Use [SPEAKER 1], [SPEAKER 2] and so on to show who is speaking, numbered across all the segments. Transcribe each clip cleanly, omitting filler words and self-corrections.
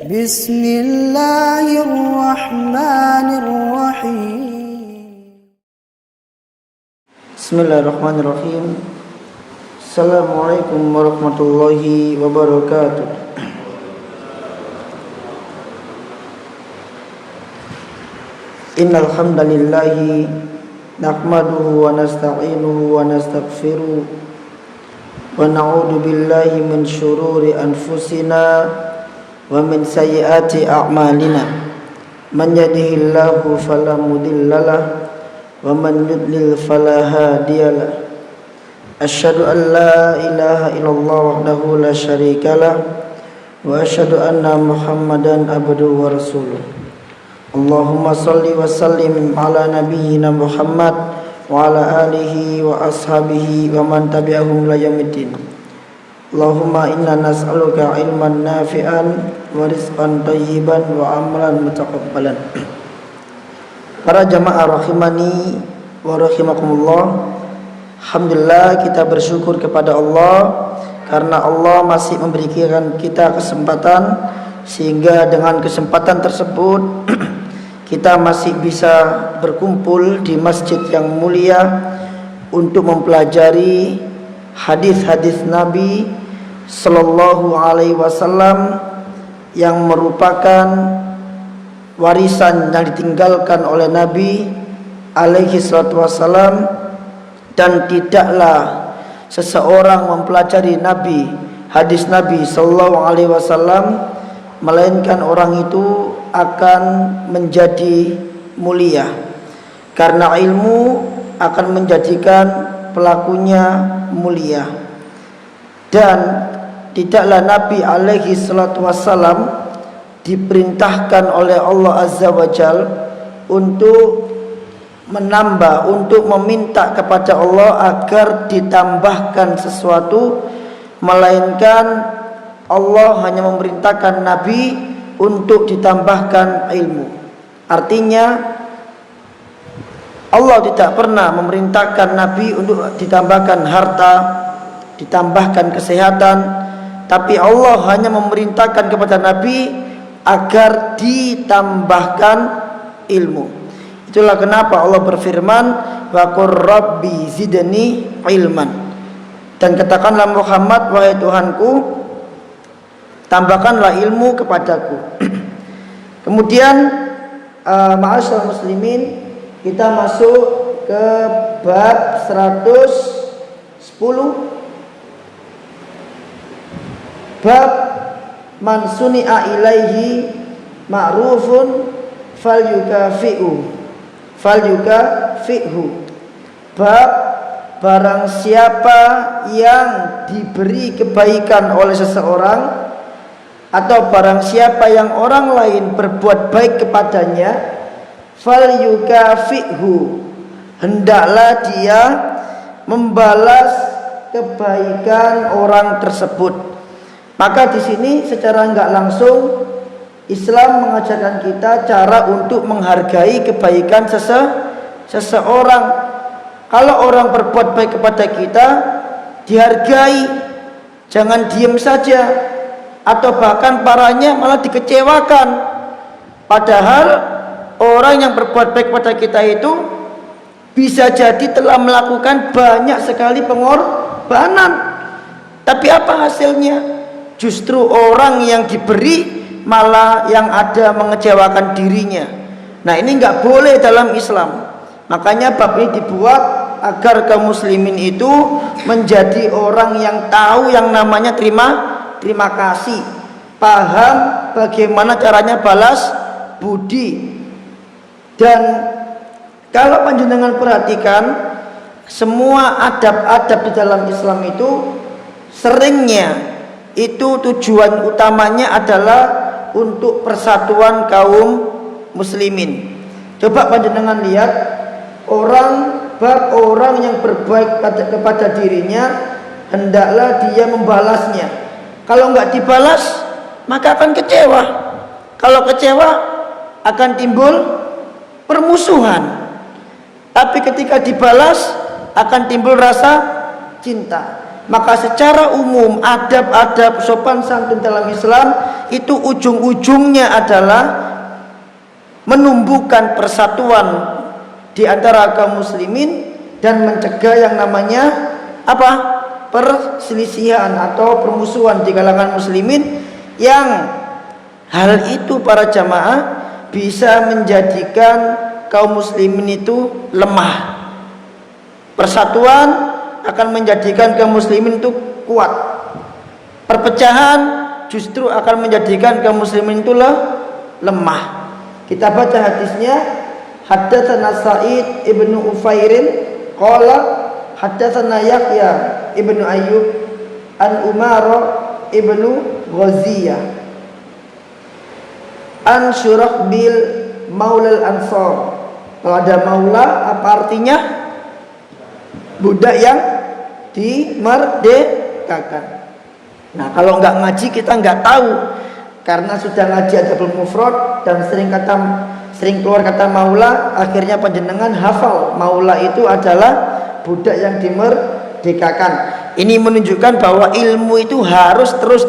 [SPEAKER 1] Bismillahirrahmanirrahim.
[SPEAKER 2] Bismillahirrahmanirrahim. Assalamualaikum warahmatullahi wabarakatuh. Innal hamdalillahi nahmaduhu wa nasta'inuhu wa nastaghfiruh wa na'udzu billahi min syururi anfusina wa min sayyiati a'malina. Man yahdihillahu fala mudhillalah wa man yudlil fala hadiyalah. Asyhadu an la ilaha illallah wahdahu la syarikalah wa asyhadu anna Muhammadan abduhu wa rasuluh. Allahumma shalli wa sallim ala nabiyyina Muhammad wa ala alihi wa ashabihi wa man tabi'ahum ila yaumiddin. Allahumma inna nas'aluka ilman nafi'an wa rizqan thayyiban wa amalan mutaqabbalan. Para jamaah rahimani wa rahimakumullah, alhamdulillah kita bersyukur kepada Allah karena Allah masih memberikan kita kesempatan, sehingga dengan kesempatan tersebut kita masih bisa berkumpul di masjid yang mulia untuk mempelajari hadis-hadis Nabi Sallallahu Alaihi Wasallam yang merupakan warisan yang ditinggalkan oleh Nabi Alaihi Wasallam, dan tidaklah seseorang mempelajari hadis Nabi Sallallahu Alaihi Wasallam melainkan orang itu akan menjadi mulia, karena ilmu akan menjadikan pelakunya mulia. Dan tidaklah Nabi alaihi salatu wassalam diperintahkan oleh Allah azza wa jal untuk menambah, untuk meminta kepada Allah agar ditambahkan sesuatu, melainkan Allah hanya memerintahkan Nabi untuk ditambahkan ilmu. Artinya Allah tidak pernah memerintahkan Nabi untuk ditambahkan harta, ditambahkan kesehatan, tapi Allah hanya memerintahkan kepada Nabi agar ditambahkan ilmu. Itulah kenapa Allah berfirman, wa qur rabbi zidni ilman, dan katakanlah Muhammad, wahai Tuhanku, tambahkanlah ilmu kepadaku. Kemudian ma'asyiral muslimin, kita masuk ke bab 110, bab man suni'a ilaihi ma'rufun falyukafi'hu. Bab barang siapa yang diberi kebaikan oleh seseorang, atau barang siapa yang orang lain berbuat baik kepadanya, falyukafi'hu, hendaklah dia membalas kebaikan orang tersebut. Maka di sini secara enggak langsung Islam mengajarkan kita cara untuk menghargai kebaikan seseorang. Kalau orang berbuat baik kepada kita, dihargai, jangan diam saja, atau bahkan parahnya malah dikecewakan. Padahal orang yang berbuat baik kepada kita itu bisa jadi telah melakukan banyak sekali pengorbanan, tapi apa hasilnya? Justru orang yang diberi malah yang ada mengecewakan dirinya. Nah, ini nggak boleh dalam Islam. Makanya bab ini dibuat agar kaum muslimin itu menjadi orang yang tahu yang namanya terima kasih, paham bagaimana caranya balas budi. Dan kalau panjenengan perhatikan, semua adab-adab di dalam Islam itu seringnya itu tujuan utamanya adalah untuk persatuan kaum muslimin. Coba panjenengan lihat orang yang berbaik kepada dirinya, hendaklah dia membalasnya. Kalau enggak dibalas, maka akan kecewa. Kalau kecewa, akan timbul permusuhan. Tapi ketika dibalas, akan timbul rasa cinta. maka secara umum adab-adab sopan santun dalam Islam itu ujung-ujungnya adalah menumbuhkan persatuan di antara kaum muslimin dan mencegah yang namanya apa? Perselisihan atau permusuhan di kalangan muslimin, yang hal itu para jamaah bisa menjadikan kaum muslimin itu lemah. Persatuan akan menjadikan kaum muslimin itu kuat. Perpecahan justru akan menjadikan kaum muslimin itu lemah. Kita baca hadisnya. Haddatsana Sa'id ibnu Ufairin qala haddatsana Yahya ibnu Ayyub an Umara ibnu Ghaziyah an Syurahbil maula al-Ansar. Kalau ada maula apa artinya? Budak yang dimerdekakan. Nah, kalau nggak ngaji kita nggak tahu, karena sudah ngaji adabul mufrad dan sering keluar kata maula, akhirnya panjenengan hafal maula itu adalah budak yang dimerdekakan. Ini menunjukkan bahwa ilmu itu harus terus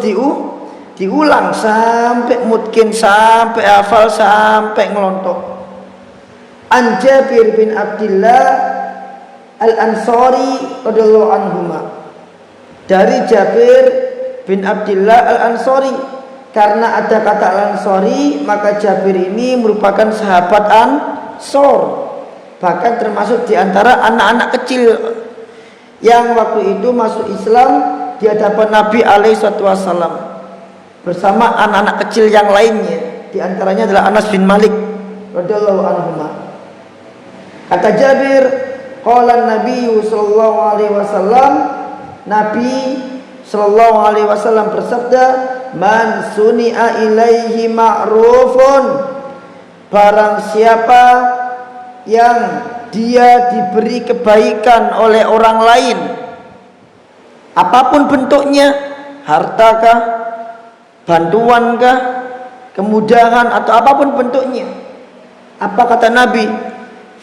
[SPEAKER 2] diulang sampai mungkin sampai hafal, sampai ngelontok. An Jabir bin Abdullah Al-Ansari radhiyallahu anhuma, dari Jabir bin Abdullah Al-Ansari. Karena ada kata Al-Ansari, maka Jabir ini merupakan sahabat Ansor, bahkan termasuk di antara anak-anak kecil yang waktu itu masuk Islam di hadapan Nabi alaihissalam bersama anak-anak kecil yang lainnya. Di antaranya adalah Anas bin Malik radhiyallahu anhu. Kata Jabir, qala Nabi sallallahu alaihi wasallam, Nabi sallallahu alaihi wasallam bersabda, man suni'a ilaihi ma'rufun, barang siapa yang dia diberi kebaikan oleh orang lain, apapun bentuknya, hartakah, bantuankah, kemudahan, atau apapun bentuknya, apa kata Nabi?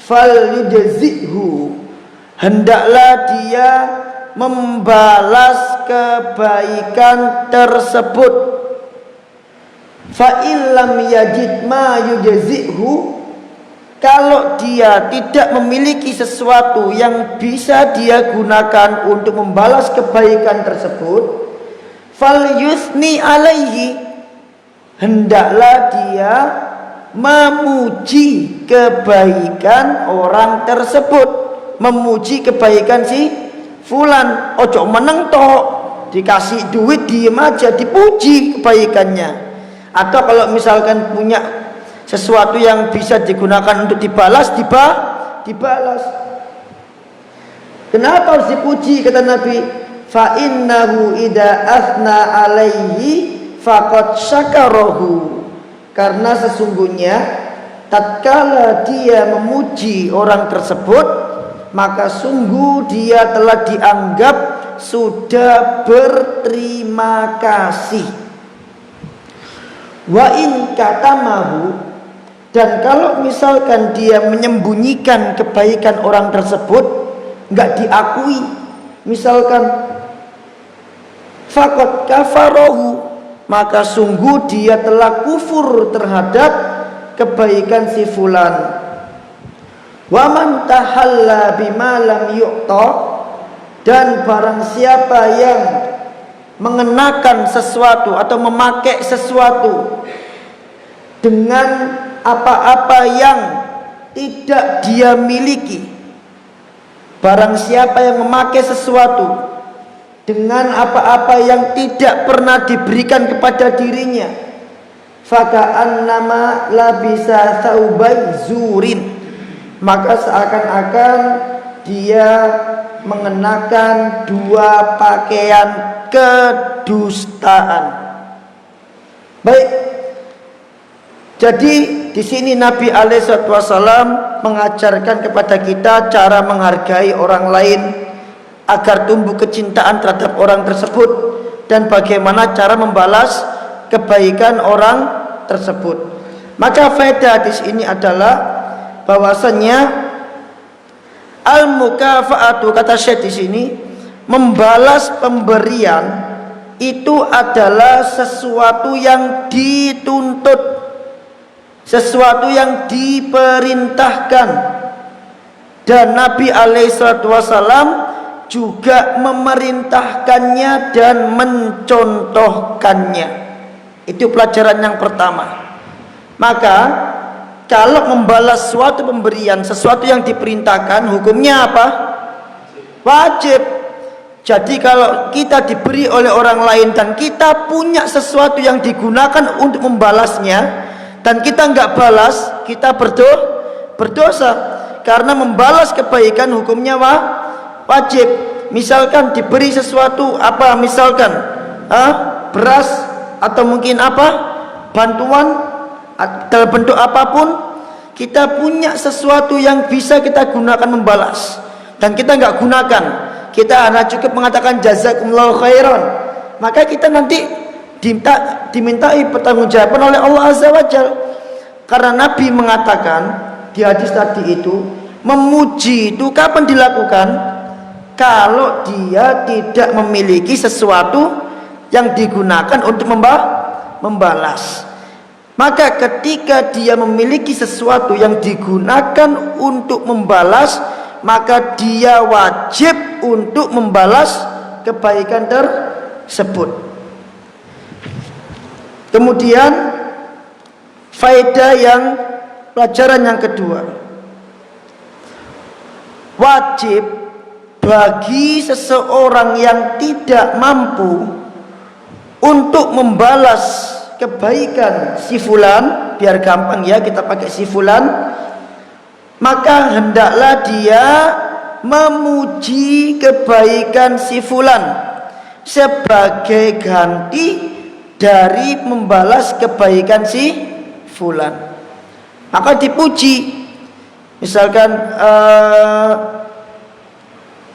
[SPEAKER 2] Fal yujzihu, hendaklah dia membalas kebaikan tersebut. Fa illam yajid ma yujzihu, kalau dia tidak memiliki sesuatu yang bisa dia gunakan untuk membalas kebaikan tersebut, fal yusni alaihi, hendaklah dia memuji kebaikan orang tersebut, memuji kebaikan si fulan. Ojo meneng tok, dikasih duit diem aja, dipuji kebaikannya. Atau kalau misalkan punya sesuatu yang bisa digunakan untuk dibalas, dibalas. Kenapa harus dipuji? Kata Nabi, fa innahu idza athna alaihi faqad syakarahu, karena sesungguhnya tatkala dia memuji orang tersebut, maka sungguh dia telah dianggap sudah berterima kasih. Wa in katamahu, dan kalau misalkan dia menyembunyikan kebaikan orang tersebut, enggak diakui, misalkan faqad kafarahu, maka sungguh dia telah kufur terhadap kebaikan si fulan. Wa man tahalla bima lam yu'ta, dan barang siapa yang mengenakan sesuatu atau memakai sesuatu dengan apa-apa yang tidak dia miliki, barang siapa yang memakai sesuatu dengan apa-apa yang tidak pernah diberikan kepada dirinya, faka'annama labisa thaubai zurin, maka seakan-akan dia mengenakan dua pakaian kedustaan. Baik, jadi di sini Nabi alaihissalam mengajarkan kepada kita cara menghargai orang lain agar tumbuh kecintaan terhadap orang tersebut, dan bagaimana cara membalas kebaikan orang tersebut. Maka faedah hadis ini adalah bahwasanya al-mukafaatu, kata Syekh di sini, membalas pemberian itu adalah sesuatu yang dituntut, sesuatu yang diperintahkan, dan Nabi SAW juga memerintahkannya dan mencontohkannya. Itu pelajaran yang pertama. Maka kalau membalas suatu pemberian, sesuatu yang diperintahkan, hukumnya apa? Wajib. Jadi kalau kita diberi oleh orang lain dan kita punya sesuatu yang digunakan untuk membalasnya, dan kita nggak balas, kita berdosa. Karena membalas kebaikan hukumnya wajib. Misalkan diberi sesuatu apa, misalkan beras atau mungkin apa, bantuan dalam bentuk apapun, kita punya sesuatu yang bisa kita gunakan membalas dan kita nggak gunakan, kita hanya cukup mengatakan jazakumullahu khairan, maka kita nanti dimintai pertanggungjawaban oleh Allah Azza wa Jalla. Karena Nabi mengatakan di hadis tadi itu, memuji itu kapan dilakukan? Kalau dia tidak memiliki sesuatu yang digunakan untuk membalas. Maka ketika dia memiliki sesuatu yang digunakan untuk membalas, maka dia wajib untuk membalas kebaikan tersebut. Kemudian pelajaran yang kedua, wajib bagi seseorang yang tidak mampu untuk membalas kebaikan si fulan, biar gampang ya kita pakai si fulan, maka hendaklah dia memuji kebaikan si fulan sebagai ganti dari membalas kebaikan si fulan. Maka dipuji, misalkan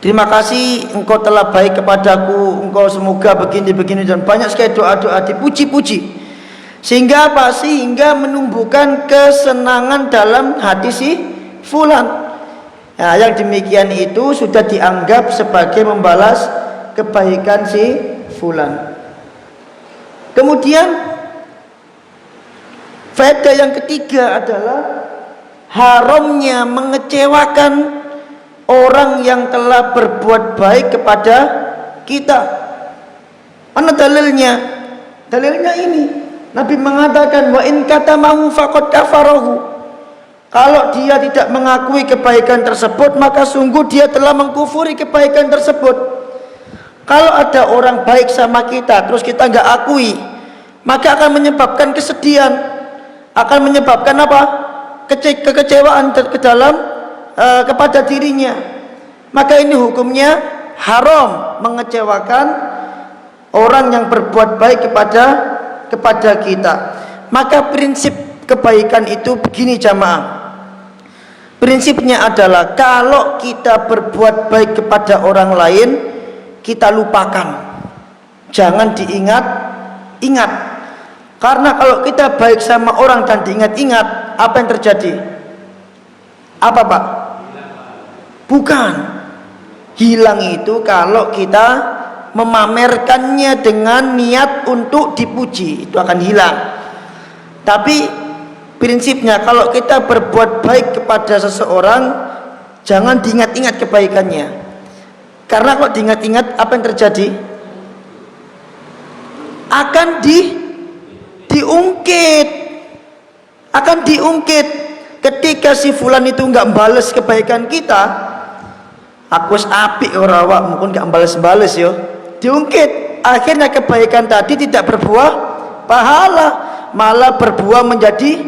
[SPEAKER 2] terima kasih engkau telah baik kepadaku, engkau semoga begini dan banyak sekali doa-doa dipuji-puji. Sehingga apa? Sehingga menumbuhkan kesenangan dalam hati si fulan. Nah, yang demikian itu sudah dianggap sebagai membalas kebaikan si fulan. Kemudian faedah yang ketiga adalah haramnya mengecewakan orang yang telah berbuat baik kepada kita. Mana dalilnya? Dalilnya ini, Nabi mengatakan wa in katamahu faqad kafarahu. Kalau dia tidak mengakui kebaikan tersebut, maka sungguh dia telah mengkufuri kebaikan tersebut. Kalau ada orang baik sama kita terus kita nggak akui, maka akan menyebabkan kesedihan, akan menyebabkan apa? Kekecewaan ke dalam kepada dirinya. Maka ini hukumnya haram mengecewakan orang yang berbuat baik kepada kita. Maka prinsip kebaikan itu begini jamaah. Prinsipnya adalah kalau kita berbuat baik kepada orang lain, kita lupakan, jangan diingat-ingat. Karena kalau kita baik sama orang dan diingat-ingat, apa yang terjadi? Apa Pak? Bukan. Hilang itu kalau kita memamerkannya dengan niat untuk dipuji, itu akan hilang. Tapi prinsipnya kalau kita berbuat baik kepada seseorang, jangan diingat-ingat kebaikannya. Karena kalau diingat-ingat, apa yang terjadi? Akan diungkit. Akan diungkit. Ketika si fulan itu nggak balas kebaikan kita, aku apik ora awak mungkin nggak balas-balas yo, diungkit. Akhirnya kebaikan tadi tidak berbuah pahala, malah berbuah menjadi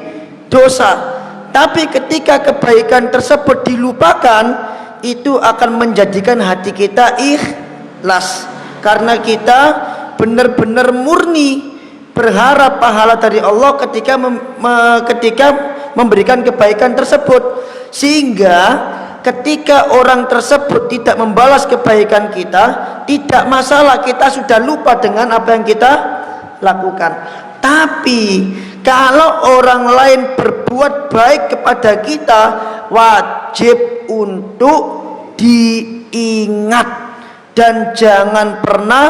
[SPEAKER 2] dosa. Tapi ketika kebaikan tersebut dilupakan, itu akan menjadikan hati kita ikhlas, karena kita benar-benar murni berharap pahala dari Allah ketika memberikan kebaikan tersebut. Sehingga ketika orang tersebut tidak membalas kebaikan kita, tidak masalah, kita sudah lupa dengan apa yang kita lakukan. Tapi kalau orang lain berbuat baik kepada kita, wajib untuk diingat, dan jangan pernah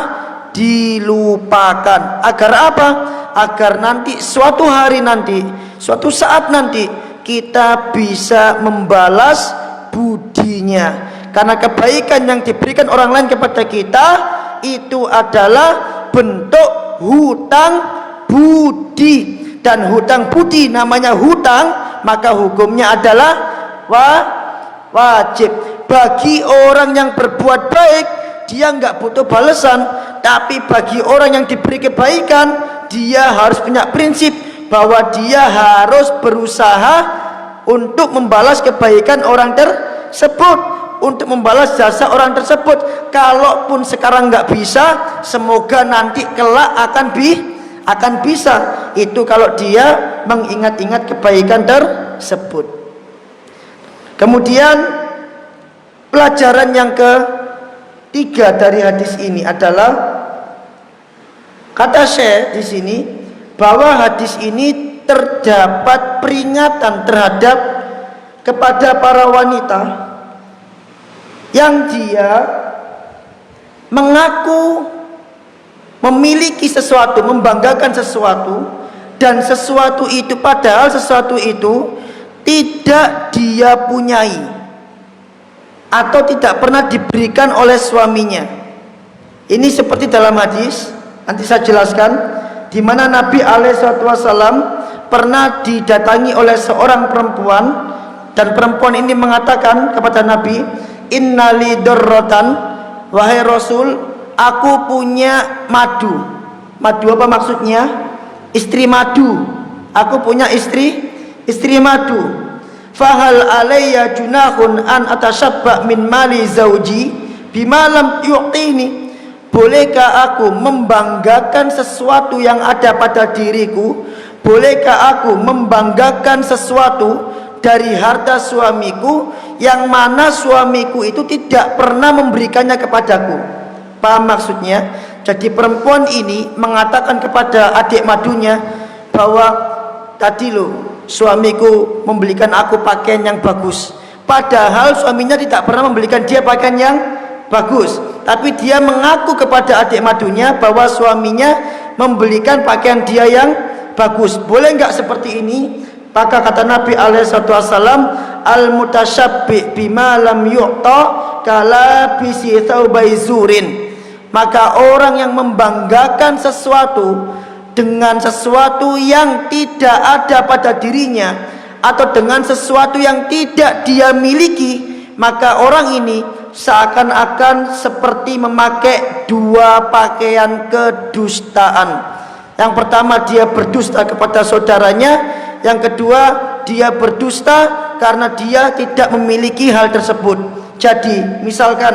[SPEAKER 2] dilupakan. Agar apa? Agar nanti suatu hari nanti, suatu saat nanti kita bisa membalas budinya. Karena kebaikan yang diberikan orang lain kepada kita itu adalah bentuk hutang budi. Dan hutang budi namanya hutang, maka hukumnya adalah wajib. Bagi orang yang berbuat baik, dia nggak butuh balasan. Tapi bagi orang yang diberi kebaikan, dia harus punya prinsip bahwa dia harus berusaha untuk membalas kebaikan orang tersebut, untuk membalas jasa orang tersebut. Kalaupun sekarang nggak bisa, semoga nanti kelak akan bisa. Itu kalau dia mengingat-ingat kebaikan tersebut. Kemudian pelajaran yang ketiga dari hadis ini adalah, kata Syekh di sini, bahwa hadis ini terdapat peringatan terhadap kepada para wanita yang dia mengaku memiliki sesuatu, membanggakan sesuatu, dan sesuatu itu padahal sesuatu itu tidak dia punyai atau tidak pernah diberikan oleh suaminya. Ini seperti dalam hadis, nanti saya jelaskan, di mana Nabi SAW pernah didatangi oleh seorang perempuan, dan perempuan ini mengatakan kepada Nabi, innali darratan, wahai Rasul, aku punya madu. Madu apa maksudnya? Istri madu. Aku punya istri madu. Fahal alayya junahun an atashabba min mali zauji bima lam yu'tini. Bolehkah aku membanggakan sesuatu yang ada pada diriku? Bolehkah aku membanggakan sesuatu dari harta suamiku yang mana suamiku itu tidak pernah memberikannya kepadaku? Paham maksudnya? Jadi perempuan ini mengatakan kepada adik madunya bahwa tadi loh suamiku membelikan aku pakaian yang bagus, padahal suaminya tidak pernah membelikan dia pakaian yang bagus. Tapi dia mengaku kepada adik madunya bahwa suaminya membelikan pakaian dia yang bagus. Boleh enggak seperti ini? Maka kata Nabi SAW, al-mutasyabbi bima lam yu'ta kala bisi thawbai zurin. Maka orang yang membanggakan sesuatu dengan sesuatu yang tidak ada pada dirinya, atau dengan sesuatu yang tidak dia miliki, maka orang ini seakan-akan seperti memakai dua pakaian kedustaan. Yang pertama, dia berdusta kepada saudaranya. Yang kedua, dia berdusta karena dia tidak memiliki hal tersebut. Jadi misalkan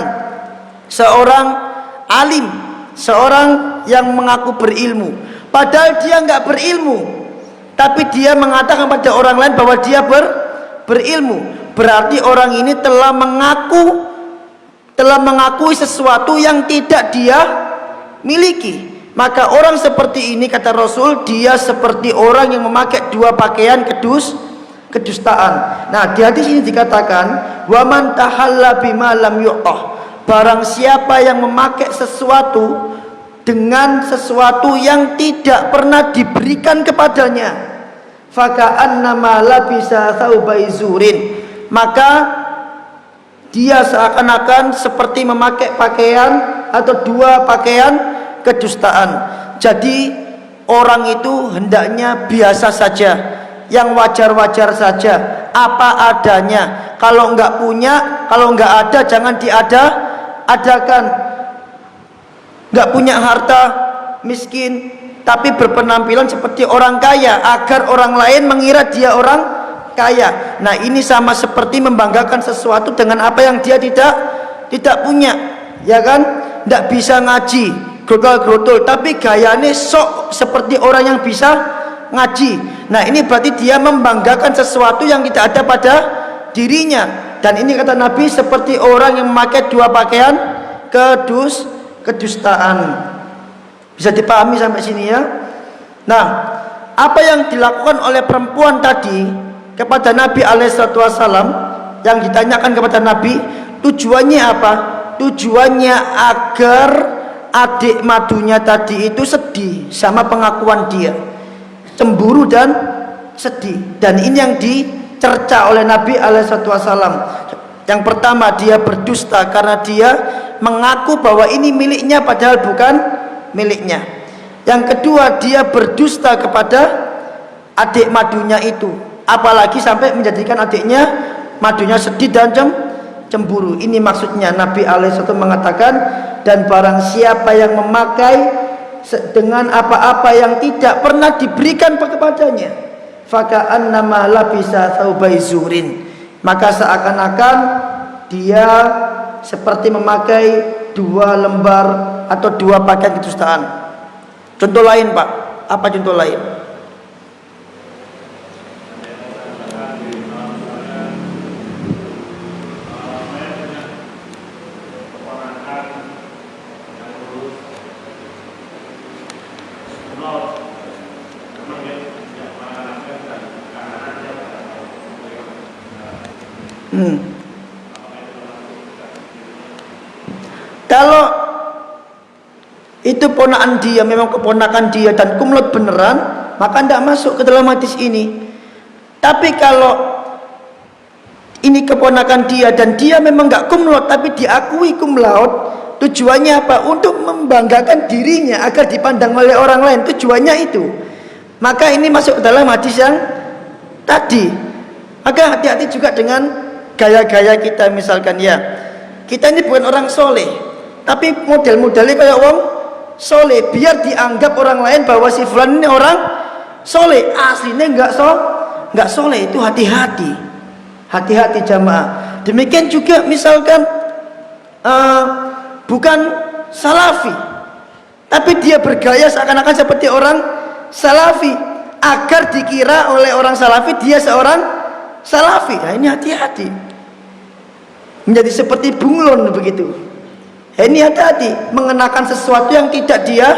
[SPEAKER 2] seorang alim, seorang yang mengaku berilmu, padahal dia nggak berilmu, tapi dia mengatakan pada orang lain bahwa dia berilmu. Berarti orang ini telah mengakui sesuatu yang tidak dia miliki. Maka orang seperti ini, kata Rasul, dia seperti orang yang memakai dua pakaian kedustaan. Nah, di hadis ini dikatakan, wa man tahalla bima lam yu'tah. Barang siapa yang memakai sesuatu dengan sesuatu yang tidak pernah diberikan kepadanya, faka'annama labisa thawbai zurin, maka dia seakan-akan seperti memakai pakaian atau dua pakaian kedustaan. Jadi orang itu hendaknya biasa saja, yang wajar-wajar saja, apa adanya. Kalau enggak punya, kalau enggak ada, jangan diadakan. Enggak punya harta, miskin, tapi berpenampilan seperti orang kaya agar orang lain mengira dia orang kaya. Nah, ini sama seperti membanggakan sesuatu dengan apa yang dia tidak punya, ya kan? Tidak bisa ngaji, grotal-grotal, tapi gayanya sok seperti orang yang bisa ngaji. Nah, ini berarti dia membanggakan sesuatu yang tidak ada pada dirinya. Dan ini kata Nabi seperti orang yang memakai dua pakaian kedustaan. Bisa dipahami sampai sini ya? Nah, apa yang dilakukan oleh perempuan tadi kepada Nabi alaihissalam, yang ditanyakan kepada Nabi, tujuannya apa? tujuannya agar adik madunya tadi itu sedih sama pengakuan dia, cemburu dan sedih. Dan ini yang dicerca oleh Nabi alaihissalam. Yang pertama, dia berdusta karena dia mengaku bahwa ini miliknya padahal bukan miliknya. Yang kedua, dia berdusta kepada adik madunya itu, apalagi sampai menjadikan adiknya madunya sedih dan cemburu. Ini maksudnya Nabi alaihissalam mengatakan, dan barang siapa yang memakai dengan apa-apa yang tidak pernah diberikan kepadanya, faka'annama labisa thawbai zurin, maka seakan-akan dia seperti memakai 2 lembar atau 2 pakaian kedustaan. Contoh lain, Pak, apa contoh lain? Kalau itu ponakan dia, memang keponakan dia dan kumlot beneran, maka tidak masuk ke dalam hadis ini. Tapi kalau ini keponakan dia dan dia memang nggak kumlot tapi diakui kumlaut, tujuannya apa? Untuk membanggakan dirinya agar dipandang oleh orang lain, tujuannya itu. Maka ini masuk ke dalam hadis yang tadi. Maka hati-hati juga dengan gaya-gaya kita, misalkan ya, kita ini bukan orang soleh, tapi model-modelnya kayak orang soleh, biar dianggap orang lain bahwa si fulan ini orang soleh, aslinya nggak soleh. Itu hati-hati, hati-hati jamaah. Demikian juga misalkan bukan salafi, tapi dia bergaya seakan-akan seperti orang salafi agar dikira oleh orang salafi dia seorang salafi. Nah, ini hati-hati, menjadi seperti bunglon begitu. Ini hati-hati mengenakan sesuatu yang tidak dia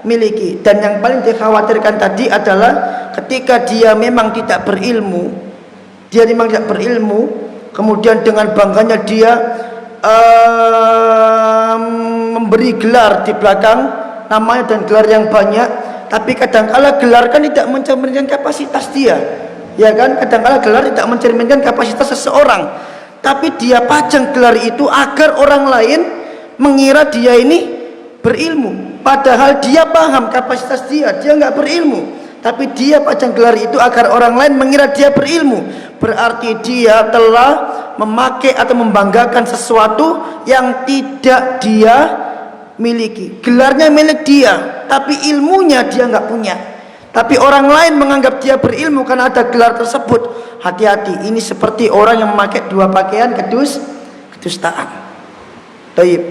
[SPEAKER 2] miliki. Dan yang paling dikhawatirkan tadi adalah ketika dia memang tidak berilmu, kemudian dengan bangganya dia memberi gelar di belakang namanya dan gelar yang banyak, tapi kadangkala gelar kan tidak mencerminkan kapasitas dia, ya kan? Kadangkala gelar tidak mencerminkan kapasitas seseorang, tapi dia pajang gelar itu agar orang lain mengira dia ini berilmu, padahal dia paham kapasitas dia nggak berilmu, tapi dia pajang gelar itu agar orang lain mengira dia berilmu. Berarti dia telah memakai atau membanggakan sesuatu yang tidak dia miliki. Gelarnya milik dia, tapi ilmunya dia nggak punya. Tapi orang lain menganggap dia berilmu karena ada gelar tersebut. Hati-hati, ini seperti orang yang memakai 2 pakaian kedustaan. Baik.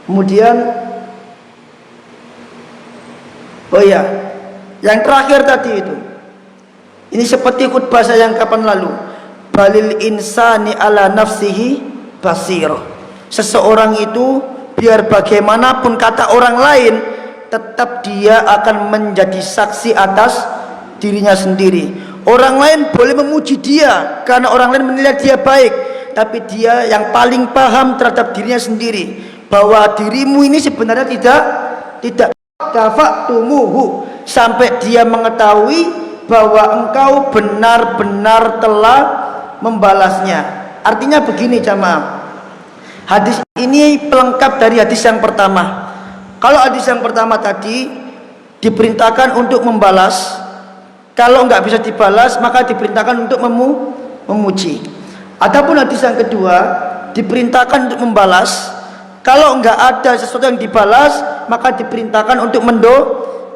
[SPEAKER 2] Kemudian, oh ya, yang terakhir tadi itu, ini seperti khutbah saya yang kapan lalu, balil insani ala nafsihi basir. Seseorang itu biar bagaimanapun kata orang lain, tetap dia akan menjadi saksi atas dirinya sendiri. Orang lain boleh memuji dia karena orang lain menilai dia baik, tapi dia yang paling paham terhadap dirinya sendiri, bahwa dirimu ini sebenarnya tidak kafaktumuhu, sampai dia mengetahui bahwa engkau benar-benar telah membalasnya. Artinya begini jamaah, hadis ini pelengkap dari hadis yang pertama. Kalau hadis yang pertama tadi diperintahkan untuk membalas, kalau nggak bisa dibalas maka diperintahkan untuk memuji. Adapun hadis yang kedua diperintahkan untuk membalas, kalau nggak ada sesuatu yang dibalas maka diperintahkan untuk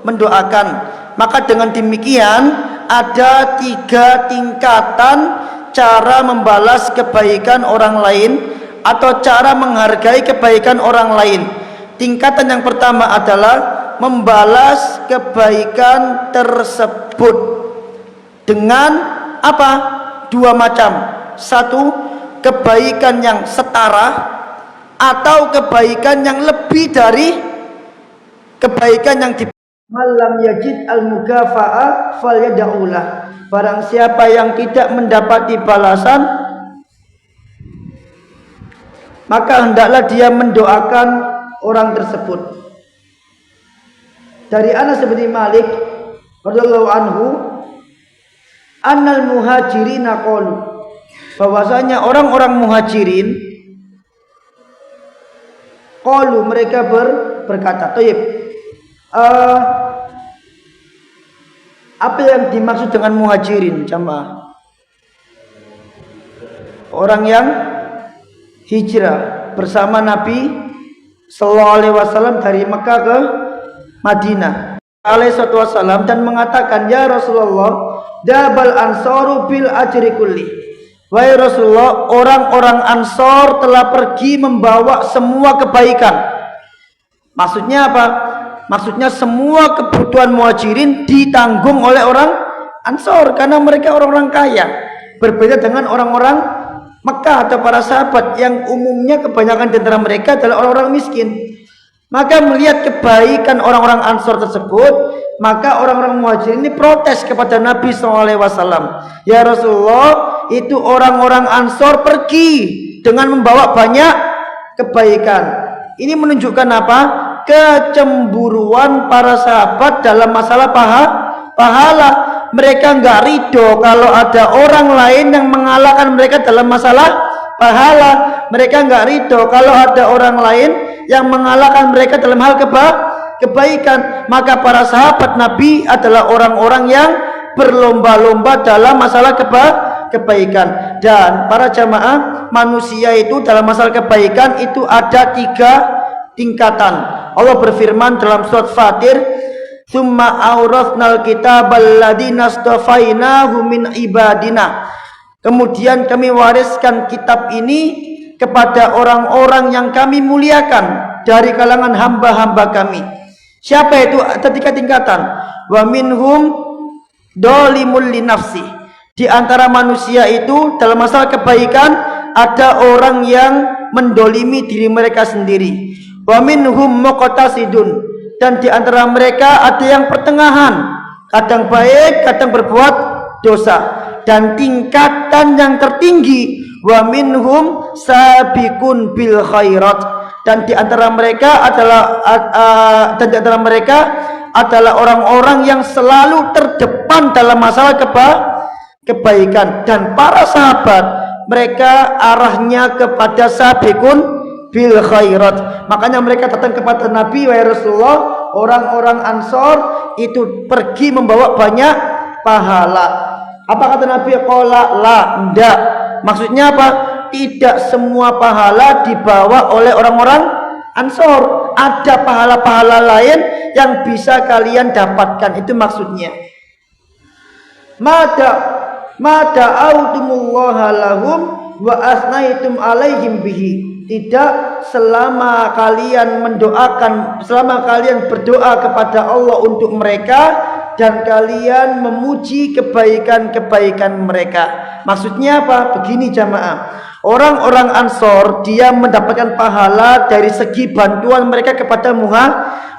[SPEAKER 2] mendoakan. Maka dengan demikian ada 3 tingkatan cara membalas kebaikan orang lain atau cara menghargai kebaikan orang lain. Tingkatan yang pertama adalah membalas kebaikan tersebut dengan apa? 2 macam. 1, kebaikan yang setara, atau kebaikan yang lebih dari kebaikan yang di malam yajid al-mugafa'a falyad'ulah. Barang siapa yang tidak mendapati balasan, maka hendaklah dia mendoakan orang tersebut. Dari Anas bin Malik radhiyallahu anhu, annal muhajirina qalu, bahwasanya orang-orang muhajirin qalu, mereka berkata. Thayyib. Apa yang dimaksud dengan muhajirin, jamaah? Orang yang hijrah bersama Nabi sallallahu alaihi wasallam dari Mekah ke Madinah alaihi wasallam, dan mengatakan, ya Rasulullah, dabal ansaru bil ajri kulli. Wahai Rasulullah, orang-orang Ansor telah pergi membawa semua kebaikan. Maksudnya apa? Maksudnya semua kebutuhan muhajirin ditanggung oleh orang Ansor, karena mereka orang-orang kaya. Berbeda dengan orang-orang Mekah atau para sahabat yang umumnya kebanyakan di antara mereka adalah orang-orang miskin. Maka melihat kebaikan orang-orang Ansor tersebut, maka orang-orang muhajirin ini protes kepada Nabi SAW. Ya Rasulullah, itu orang-orang Ansor pergi dengan membawa banyak kebaikan. Ini menunjukkan apa? Kecemburuan para sahabat dalam masalah pahala. Mereka nggak ridho kalau ada orang lain yang mengalahkan mereka dalam masalah pahala. Mereka nggak ridho kalau ada orang lain yang mengalahkan mereka dalam hal kebaikan. Maka para sahabat Nabi adalah orang-orang yang berlomba-lomba dalam masalah kebaikan. Dan para jamaah, manusia itu dalam masalah kebaikan itu ada 3 tingkatan. Allah berfirman dalam surat Fatir, "Tsumma awrathnal kitabal ladzina astafainahu min ibadina." Kemudian kami wariskan kitab ini kepada orang-orang yang kami muliakan dari kalangan hamba-hamba kami. Siapa itu? Ada 3 tingkatan. Wa minhum dolimul linafsi. Di antara manusia itu dalam masalah kebaikan ada orang yang mendolimi diri mereka sendiri. Wa minhum muqtasidun, dan di antara mereka ada yang pertengahan, kadang baik, kadang berbuat dosa. Dan tingkatan yang tertinggi, wa minhum sabiqun bil khairat, dan di antara mereka adalah orang-orang yang selalu terdepan dalam masalah kebaikan. Dan para sahabat, mereka arahnya kepada sabiqun bil khairat. Makanya mereka datang kepada Nabi, wahai Rasulullah, orang-orang Ansor itu pergi membawa banyak pahala. Apa kata Nabi? Qala la, enggak. Maksudnya apa? Tidak semua pahala dibawa oleh orang-orang Ansor. Ada pahala-pahala lain yang bisa kalian dapatkan. Itu maksudnya. Mada audumullaha lahum wa asnaitum alaihim bihi. Tidak selama kalian berdoa kepada Allah untuk mereka dan kalian memuji kebaikan-kebaikan mereka. Maksudnya apa? Begini jamaah, orang-orang Ansor dia mendapatkan pahala dari segi bantuan mereka kepada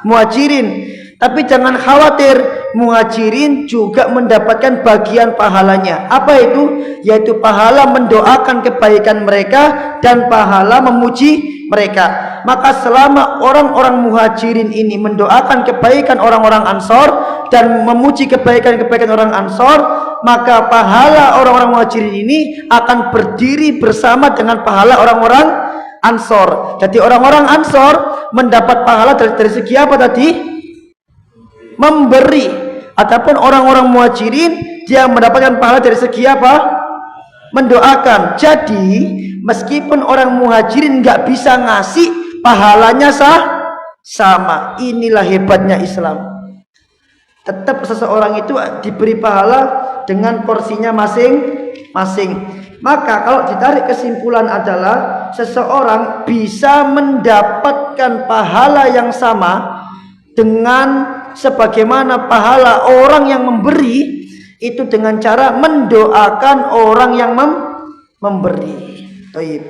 [SPEAKER 2] muhajirin. Tapi jangan khawatir, muhajirin juga mendapatkan bagian pahalanya. Apa itu? Yaitu pahala mendoakan kebaikan mereka dan pahala memuji mereka. Maka selama orang-orang muhajirin ini mendoakan kebaikan orang-orang Ansor dan memuji kebaikan-kebaikan orang Ansor, maka pahala orang-orang muhajirin ini akan berdiri bersama dengan pahala orang-orang Ansor. Jadi orang-orang Ansor mendapat pahala dari segi apa tadi? Memberi. Adapun orang-orang muhajirin dia mendapatkan pahala dari segi apa? Mendoakan. Jadi meskipun orang muhajirin nggak bisa ngasih, pahalanya sama. Inilah hebatnya Islam. Tetap seseorang itu diberi pahala dengan porsinya masing-masing. Maka kalau ditarik kesimpulan adalah seseorang bisa mendapatkan pahala yang sama dengan sebagaimana pahala orang yang memberi itu dengan cara mendoakan orang yang memberi. Baik.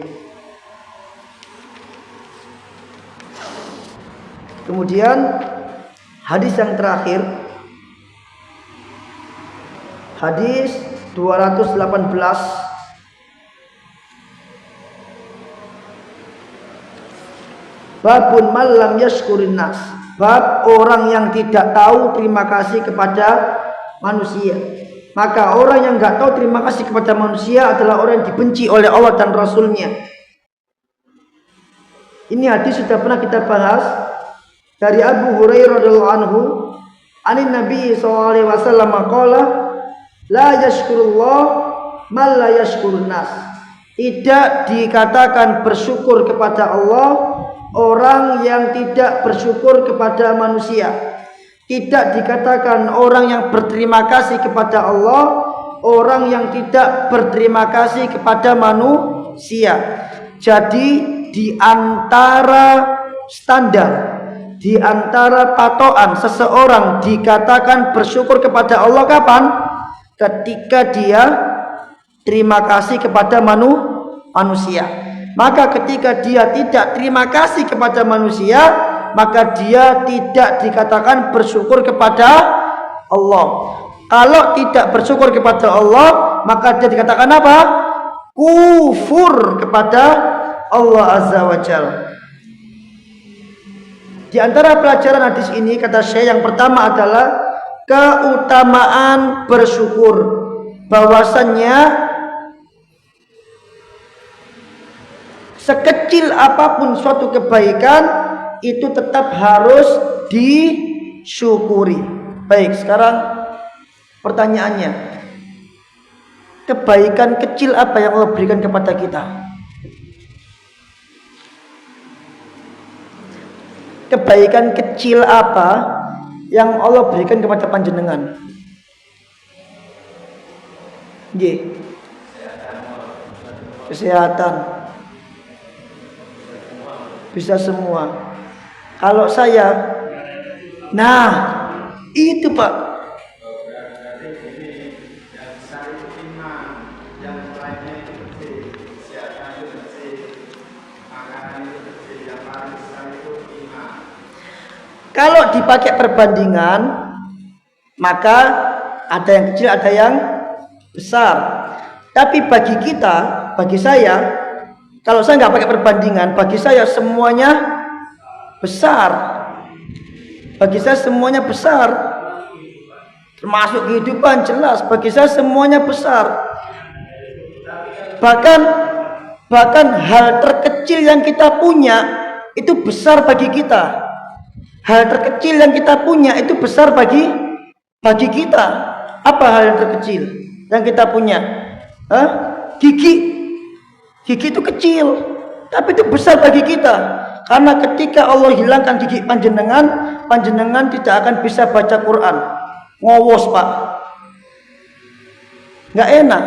[SPEAKER 2] Kemudian hadis yang terakhir, hadis 218, Babun malam yashkurin nas. Bab orang yang tidak tahu terima kasih kepada manusia. Maka orang yang enggak tahu terima kasih kepada manusia adalah orang yang dibenci oleh Allah dan Rasulnya. Ini hadis sudah pernah kita bahas dari Abu Hurairah radhiyallahu anhu, anin Nabi sallallahu alaihi wasallam qala la yashkurullah man la yashkurun nas. Tidak dikatakan bersyukur kepada Allah orang yang tidak bersyukur kepada manusia. Tidak dikatakan orang yang berterima kasih kepada Allah orang yang tidak berterima kasih kepada manusia. Jadi di antara standar, di antara patokan seseorang dikatakan bersyukur kepada Allah kapan? Ketika dia terima kasih kepada manusia. Maka ketika dia tidak terima kasih kepada manusia, maka dia tidak dikatakan bersyukur kepada Allah. Kalau tidak bersyukur kepada Allah, maka dia dikatakan apa? Kufur kepada Allah Azza wa Jalla. Di antara pelajaran hadis ini, kata Syekh, yang pertama adalah keutamaan bersyukur. Bahwasannya sekecil apapun suatu kebaikan itu tetap harus disyukuri. Baik, sekarang pertanyaannya, kebaikan kecil apa yang Allah berikan kepada kita? Kebaikan kecil apa yang Allah berikan kepada panjenengan? Nggih. Kesehatan. Bisa semua. Kalau saya, nah itu Pak. Kalau dipakai perbandingan, maka ada yang kecil, ada yang besar. Tapi bagi kita, bagi saya, kalau saya nggak pakai perbandingan, bagi saya semuanya besar. Bagi saya semuanya besar. Termasuk kehidupan, jelas. Bagi saya semuanya besar. Bahkan hal terkecil yang kita punya itu besar bagi kita. Hal terkecil yang kita punya itu besar bagi kita. Apa hal yang terkecil yang kita punya? Gigi itu kecil, tapi itu besar bagi kita. Karena ketika Allah hilangkan gigi panjenengan tidak akan bisa baca Quran. Ngowos Pak, nggak enak.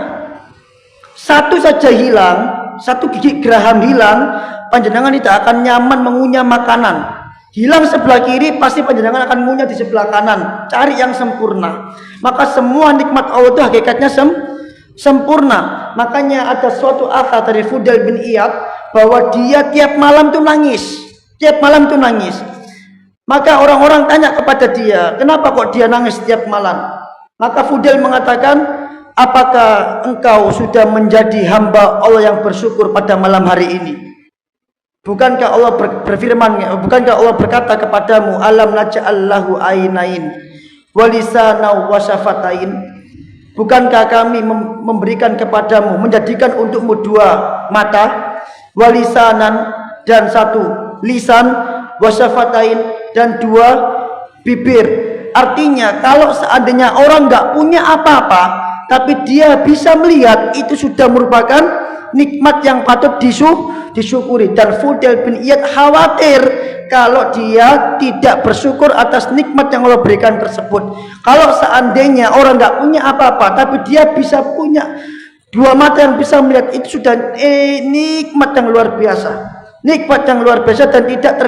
[SPEAKER 2] Satu saja hilang, satu gigi geraham hilang, panjenengan tidak akan nyaman mengunyah makanan. Hilang sebelah kiri, pasti panjenengan akan mengunyah di sebelah kanan. Cari yang sempurna. Maka semua nikmat Allah itu hakikatnya sempurna. Makanya ada suatu asar dari Fudail bin Iyad bahwa dia tiap malam tuh nangis. Tiap malam tuh nangis. Maka orang-orang tanya kepada dia, kenapa kok dia nangis setiap malam? Maka Fudail mengatakan, apakah engkau sudah menjadi hamba Allah yang bersyukur pada malam hari ini? Bukankah Allah berfirman, bukankah Allah berkata kepadamu, alam naj'allahu ainain wa lisana wa syafatain? Bukankah kami memberikan kepadamu, menjadikan untukmu dua mata, wa lisanan dan satu lisan, wa syafatain dan dua bibir. Artinya kalau seandainya orang enggak punya apa-apa tapi dia bisa melihat, itu sudah merupakan nikmat yang patut disyukuri. Dan Fudail bin Iyad khawatir kalau dia tidak bersyukur atas nikmat yang Allah berikan tersebut. Kalau seandainya orang nggak punya apa-apa tapi dia bisa punya dua mata yang bisa melihat, itu sudah nikmat yang luar biasa. Nikmat yang luar biasa dan tidak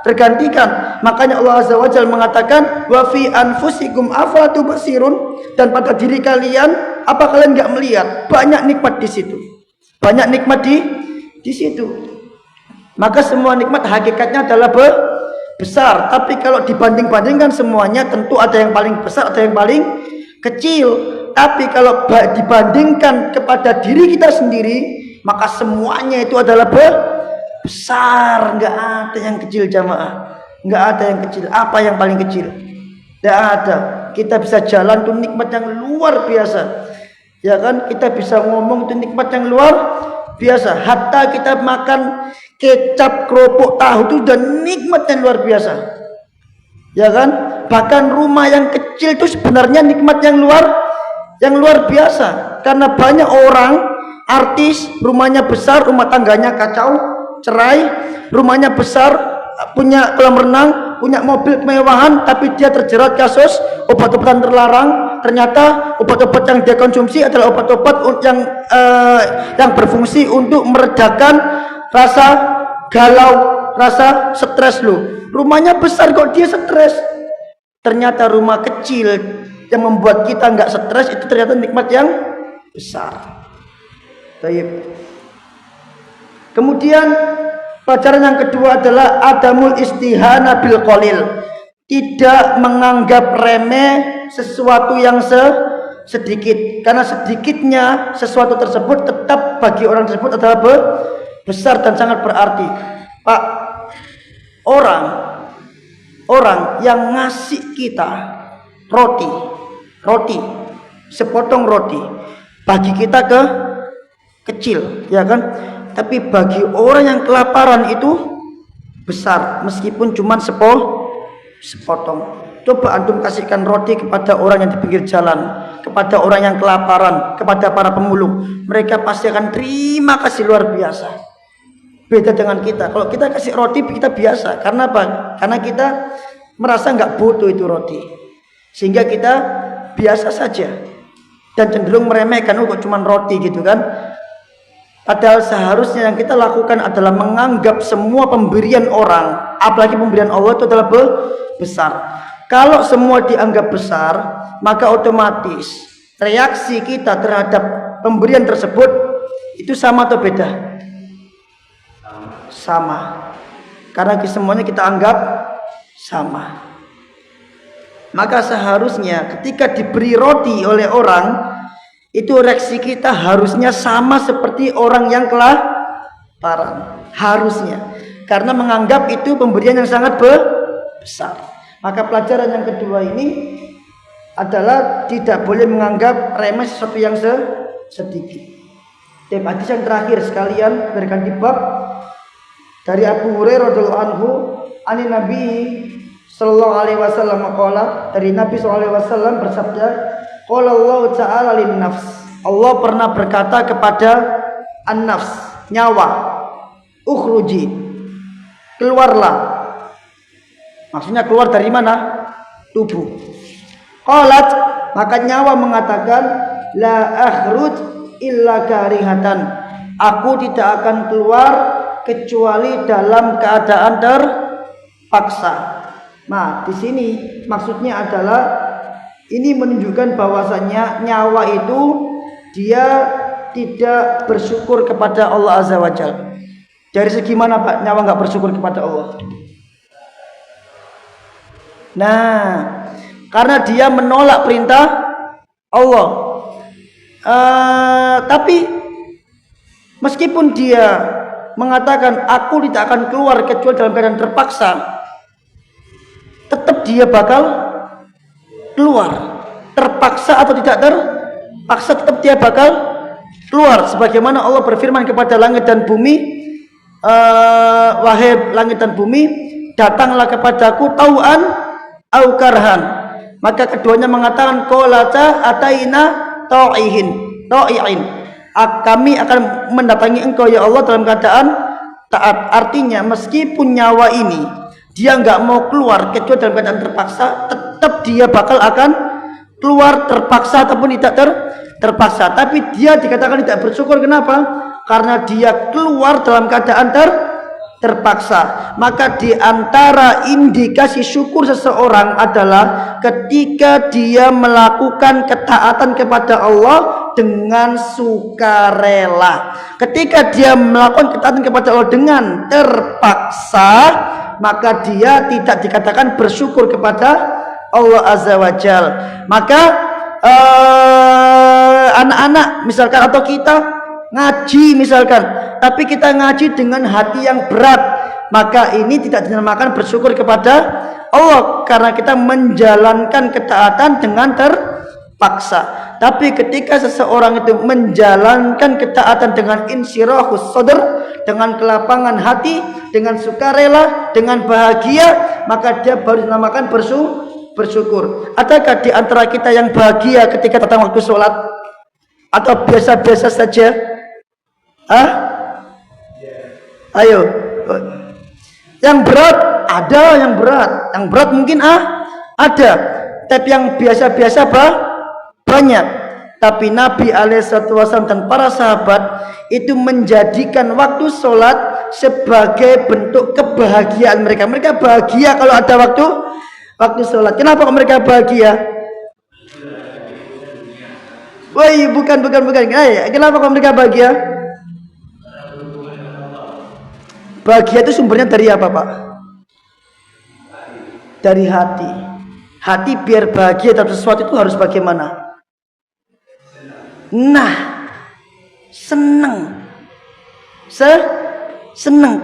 [SPEAKER 2] tergantikan. Makanya Allah Azza wa Jalla mengatakan, wa fi anfusikum afala tubsirun, dan pada diri kalian apa kalian nggak melihat? Banyak nikmat di situ. Banyak nikmat di situ. Maka semua nikmat hakikatnya adalah besar. Tapi kalau dibanding-bandingkan semuanya, tentu ada yang paling besar, ada yang paling kecil. Tapi kalau dibandingkan kepada diri kita sendiri, maka semuanya itu adalah besar, nggak ada yang kecil jamaah, nggak ada yang kecil. Apa yang paling kecil? Nggak ada. Kita bisa jalan tuh nikmat yang luar biasa, ya kan? Kita bisa ngomong tuh nikmat yang luar biasa. Hatta kita makan kecap, kerupuk, tahu itu udah nikmat yang luar biasa, ya kan? Bahkan rumah yang kecil itu sebenarnya nikmat yang luar biasa, karena banyak orang artis rumahnya besar, rumah tangganya kacau, cerai, rumahnya besar, punya kolam renang, punya mobil kemewahan, tapi dia terjerat kasus obat-obatan terlarang. Ternyata obat-obat yang dia konsumsi adalah obat-obat yang berfungsi untuk meredakan rasa galau, rasa stres lo. Rumahnya besar kok dia stres. Ternyata rumah kecil yang membuat kita nggak stres itu ternyata nikmat yang besar. Baik. Kemudian pelajaran yang kedua adalah adamul istihana bil qalil. Tidak menganggap remeh sesuatu yang sedikit, karena sedikitnya sesuatu tersebut tetap bagi orang tersebut adalah besar dan sangat berarti. Pak, orang yang ngasih kita roti, sepotong roti, bagi kita kecil, ya kan? Tapi bagi orang yang kelaparan itu besar, meskipun cuma sepotong. Coba antum kasihkan roti kepada orang yang di pinggir jalan, kepada orang yang kelaparan, kepada para pemulung, mereka pasti akan terima kasih luar biasa. Beda dengan kita. Kalau kita kasih roti kita biasa, karena apa? Karena kita merasa nggak butuh itu roti, sehingga kita biasa saja dan cenderung meremehkan, oh kok cuma roti gitu kan. Padahal seharusnya yang kita lakukan adalah menganggap semua pemberian orang, apalagi pemberian Allah, itu adalah besar. Kalau semua dianggap besar, maka otomatis reaksi kita terhadap pemberian tersebut itu sama atau beda? Sama. Karena semuanya kita anggap sama. Maka seharusnya ketika diberi roti oleh orang, itu reaksi kita harusnya sama seperti orang yang kelaparan. Harusnya. Karena menganggap itu pemberian yang sangat besar. Maka pelajaran yang kedua ini adalah tidak boleh menganggap remeh sesuatu yang sedikit. Dan hadis yang terakhir sekalian berikan di bab dari Abu Hurairah radhiyallahu anhu, ani Nabi sallallahu alaihi wasallam qala, dari Nabi sallallahu alaihi wasallam bersabda, qala Allah ta'ala lin nafs. Allah pernah berkata kepada an-nafs, nyawa, ukhruji, keluarlah. Maksudnya keluar dari mana? Tubuh. Qalat, maka nyawa mengatakan, la akhruj illa karihatan. Aku tidak akan keluar kecuali dalam keadaan terpaksa. Nah, di sini maksudnya adalah ini menunjukkan bahwasannya nyawa itu dia tidak bersyukur kepada Allah Azza wa Jalla. Dari segi mana Pak nyawa nggak bersyukur kepada Allah? Nah, karena dia menolak perintah Allah. Tapi meskipun dia mengatakan aku tidak akan keluar kecuali dalam keadaan terpaksa, tetap dia bakal keluar. Terpaksa atau tidak terpaksa, tetap dia bakal keluar. Sebagaimana Allah berfirman kepada langit dan bumi, wahai langit dan bumi, datanglah kepadaku tau'an au karhan. Maka keduanya mengatakan qolata ataina ta'ihin. Kami akan mendatangi engkau ya Allah dalam keadaan taat. Artinya meskipun nyawa ini dia nggak mau keluar kecuali dalam keadaan terpaksa, tetap dia bakal akan keluar terpaksa ataupun tidak terpaksa. Tapi dia dikatakan tidak bersyukur. Kenapa? Karena dia keluar dalam keadaan terpaksa. Maka di antara indikasi syukur seseorang adalah ketika dia melakukan ketaatan kepada Allah dengan sukarela. Ketika dia melakukan ketaatan kepada Allah dengan terpaksa, maka dia tidak dikatakan bersyukur kepada Allah Azza wa Jal. Maka anak-anak misalkan atau kita ngaji misalkan, tapi kita ngaji dengan hati yang berat, maka ini tidak dinamakan bersyukur kepada Allah, karena kita menjalankan ketaatan dengan terpaksa. Tapi ketika seseorang itu menjalankan ketaatan dengan insyirahus sadr, dengan kelapangan hati, dengan sukarela, dengan bahagia, maka dia baru dinamakan bersyukur. Adakah di antara kita yang bahagia ketika datang waktu sholat? Atau biasa-biasa saja? Ayo. Yang berat ada, yang berat mungkin ada. Tapi yang biasa-biasa banyak. Tapi Nabi SAW dan para sahabat itu menjadikan waktu sholat sebagai bentuk kebahagiaan mereka. Mereka bahagia kalau ada waktu sholat. Kenapa kok mereka bahagia? Woi, bukan. Kenapa kok mereka bahagia? Bahagia itu sumbernya dari apa, Pak? Dari hati. Hati biar bahagia terhadap sesuatu itu harus bagaimana? Nah, senang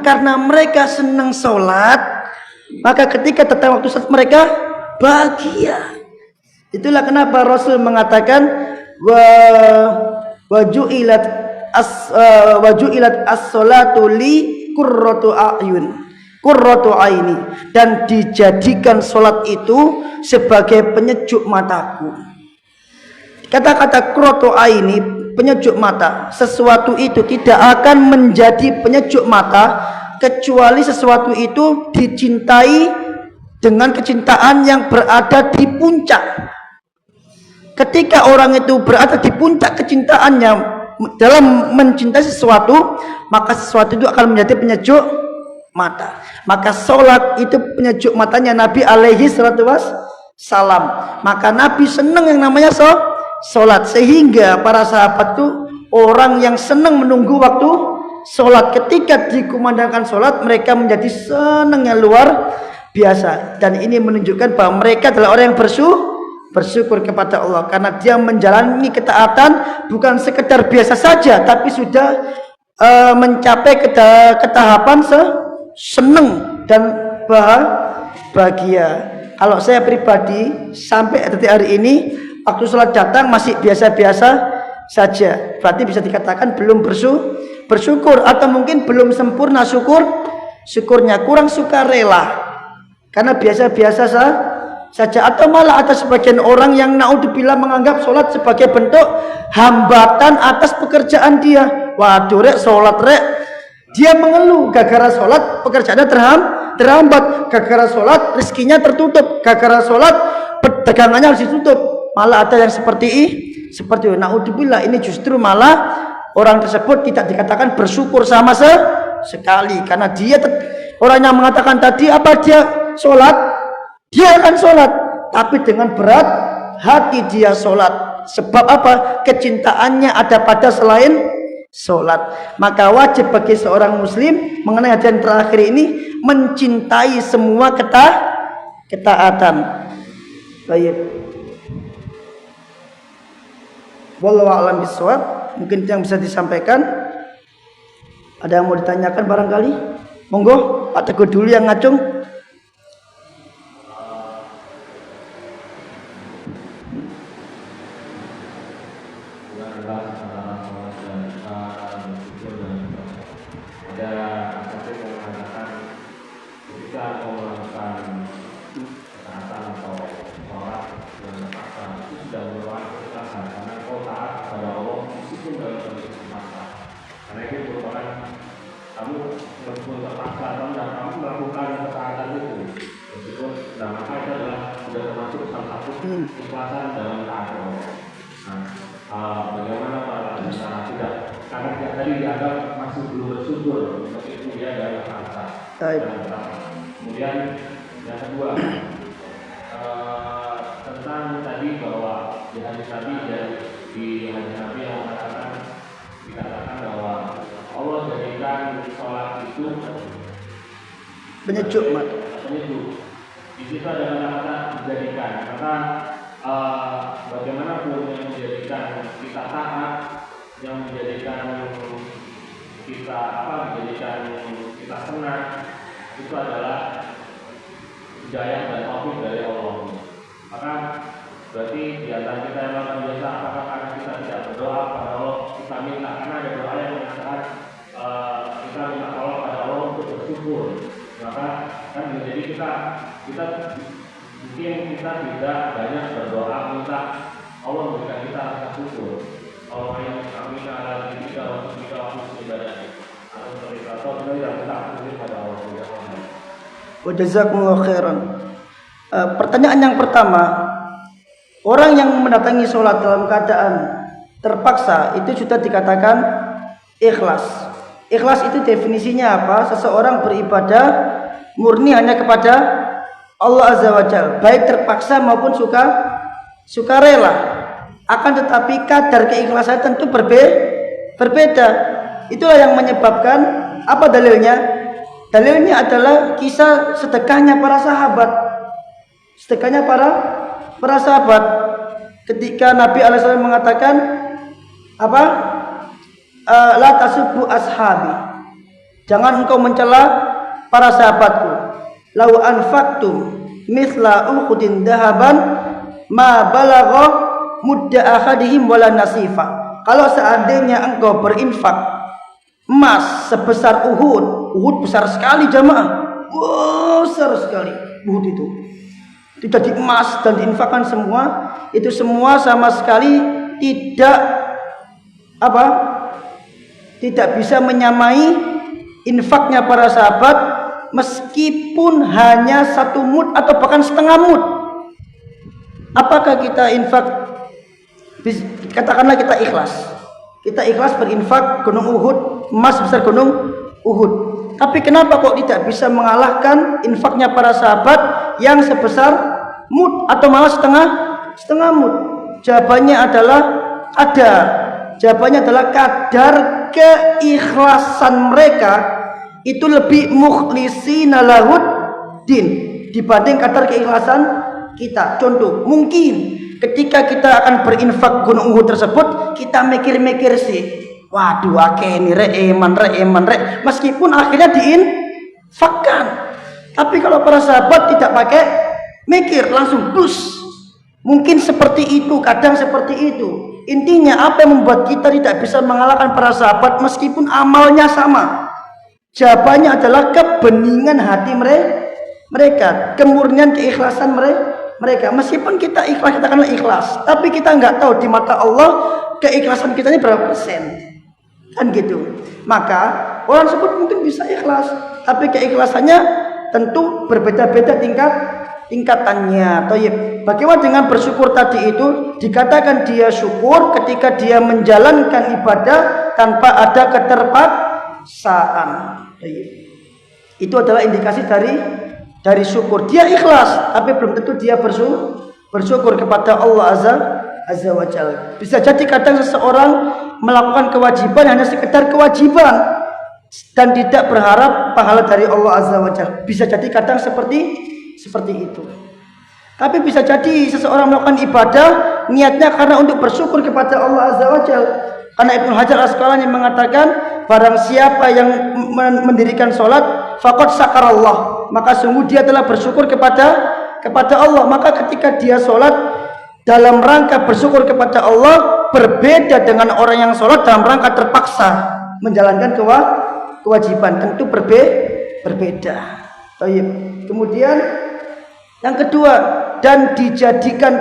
[SPEAKER 2] karena mereka senang sholat, maka ketika datang waktu sholat mereka bahagia. Itulah kenapa Rasul mengatakan wajuilat as-salatu li qurratu aini, dan dijadikan sholat itu sebagai penyejuk mataku. Kata-kata qurratu aini, penyejuk mata. Sesuatu itu tidak akan menjadi penyejuk mata kecuali sesuatu itu dicintai dengan kecintaan yang berada di puncak. Ketika orang itu berada di puncak kecintaannya dalam mencintai sesuatu, maka sesuatu itu akan menjadi penyejuk mata. Maka sholat itu penyejuk matanya Nabi alaihi salatu wassalam. Maka Nabi senang yang namanya sholat, sehingga para sahabat itu orang yang senang menunggu waktu sholat. Ketika dikumandangkan sholat, mereka menjadi senang yang luar biasa. Dan ini menunjukkan bahwa mereka adalah orang yang bersyukur kepada Allah, karena dia menjalani ketaatan bukan sekedar biasa saja, tapi sudah mencapai ke tahapan senang dan bahagia. Kalau saya pribadi sampai detik hari ini, waktu sholat datang masih biasa-biasa saja. Berarti bisa dikatakan belum bersyukur, atau mungkin belum sempurna syukurnya, kurang sukarela karena biasa-biasa saja. Atau malah ada sebagian orang yang naudzubillah menganggap sholat sebagai bentuk hambatan atas pekerjaan dia. Waduh rek, sholat rek, dia mengeluh gara-gara sholat pekerjaannya terhambat, gara-gara sholat rezekinya tertutup, gara-gara sholat perdagangannya harus ditutup. Malah ada yang seperti itu. Naudzubillah, ini justru malah orang tersebut tidak dikatakan bersyukur sama sekali, karena dia orang yang mengatakan tadi apa, dia sholat, dia akan sholat, tapi dengan berat hati dia sholat. Sebab apa? Kecintaannya ada pada selain sholat. Maka wajib bagi seorang muslim mengenai hadis terakhir ini mencintai semua ketaatan. Baik. Wallahu a'lam bishawab. Mungkin itu yang bisa disampaikan. Ada yang mau ditanyakan barangkali? Monggo, Pak Teguh dulu yang ngacung.
[SPEAKER 3] Bagaimana Pak tidak, karena tadi dianggap masih belum bersyukur, meskipun dia adalah paksa. Kemudian yang kedua, tentang tadi bahwa di hadis Nabi yang dikatakan bahwa Allah jadikan sholat itu
[SPEAKER 2] penyejuk mata.
[SPEAKER 3] Di situ ada kata-kata dijadikan, karena bagaimanapun yang menjadikan kita taat, yang menjadikan kita dijadikan kita senang, itu adalah hidayah dan taufik dari Allah. Maka berarti di antara kita yang melakukan biasa, apakah karena kita tidak berdoa pada Allah, kita minta, karena ada doa yang mengatakan kita minta tolong pada Allah untuk bersyukur. Maka kan jadi kita mungkin kita tidak banyak berdoa minta Allah memberikan kita rasa syukur. Allah yang kami ala diri waktu kita waktu ibadah atau seperti itu, atau kita tidak minta syukur pada Allah.
[SPEAKER 2] Wa jazakumullahu khairan. Pertanyaan yang pertama, orang yang mendatangi sholat dalam keadaan terpaksa itu sudah dikatakan ikhlas. Ikhlas itu definisinya apa? Seseorang beribadah murni hanya kepada Allah Azza wa Jalla, baik terpaksa maupun sukarela. Akan tetapi kadar keikhlasan tentu berbeda. Itulah yang menyebabkan, apa dalilnya? Dalilnya adalah kisah sedekahnya para sahabat. Sedekahnya para sahabat ketika Nabi SAW mengatakan apa? La tasubbu ashabi. Jangan engkau mencela para sahabatku. Lau anfaqtum mithla uhudin dahaban ma balagha mudda ahadihim wala nasifa. Kalau seandainya engkau berinfak emas sebesar Uhud besar sekali jamaah, besar sekali Uhud itu jadi emas dan diinfakkan semua, itu semua sama sekali tidak bisa menyamai infaknya para sahabat, meskipun hanya 1 mud atau bahkan setengah mud. Apakah kita infak? Katakanlah kita ikhlas berinfak gunung Uhud, emas besar gunung Uhud. Tapi kenapa kok tidak bisa mengalahkan infaknya para sahabat yang sebesar mud atau malah setengah mud? Jawabannya adalah kadar keikhlasan mereka itu lebih mukhlishina lahud din dibanding kadar keikhlasan kita. Contoh, mungkin ketika kita akan berinfak gunung Uhud tersebut, kita mikir-mikir sih, waduh akeh ini eman rek, meskipun akhirnya diinfakkan. Tapi kalau para sahabat tidak pakai mikir, langsung plus. Mungkin seperti itu, kadang seperti itu. Intinya apa yang membuat kita tidak bisa mengalahkan para sahabat meskipun amalnya sama? Jawabannya adalah kebeningan hati mereka, kemurnian keikhlasan mereka. Meskipun kita ikhlas, kita katakanlah ikhlas, tapi kita nggak tahu di mata Allah keikhlasan kita ini berapa persen, kan gitu. Maka orang tersebut mungkin bisa ikhlas, tapi keikhlasannya tentu berbeda-beda tingkatannya. Bagaimana dengan bersyukur tadi itu? Dikatakan dia syukur ketika dia menjalankan ibadah tanpa ada keterpaksaan. Itu adalah indikasi dari syukur. Dia ikhlas, tapi belum tentu dia bersyukur kepada Allah Azza wa Jalla. Bisa jadi kadang seseorang melakukan kewajiban hanya sekedar kewajiban dan tidak berharap pahala dari Allah Azza wa Jalla. Bisa jadi kadang seperti itu. Tapi bisa jadi seseorang melakukan ibadah niatnya karena untuk bersyukur kepada Allah Azza wa Jalla. Karena Ibnu Hajar Asqalani mengatakan, barang siapa yang mendirikan sholat faqad syakarallah, maka sungguh dia telah bersyukur kepada Allah. Maka ketika dia sholat dalam rangka bersyukur kepada Allah, berbeda dengan orang yang sholat dalam rangka terpaksa menjalankan kewajiban, tentu berbeda. Kemudian yang kedua, dan dijadikan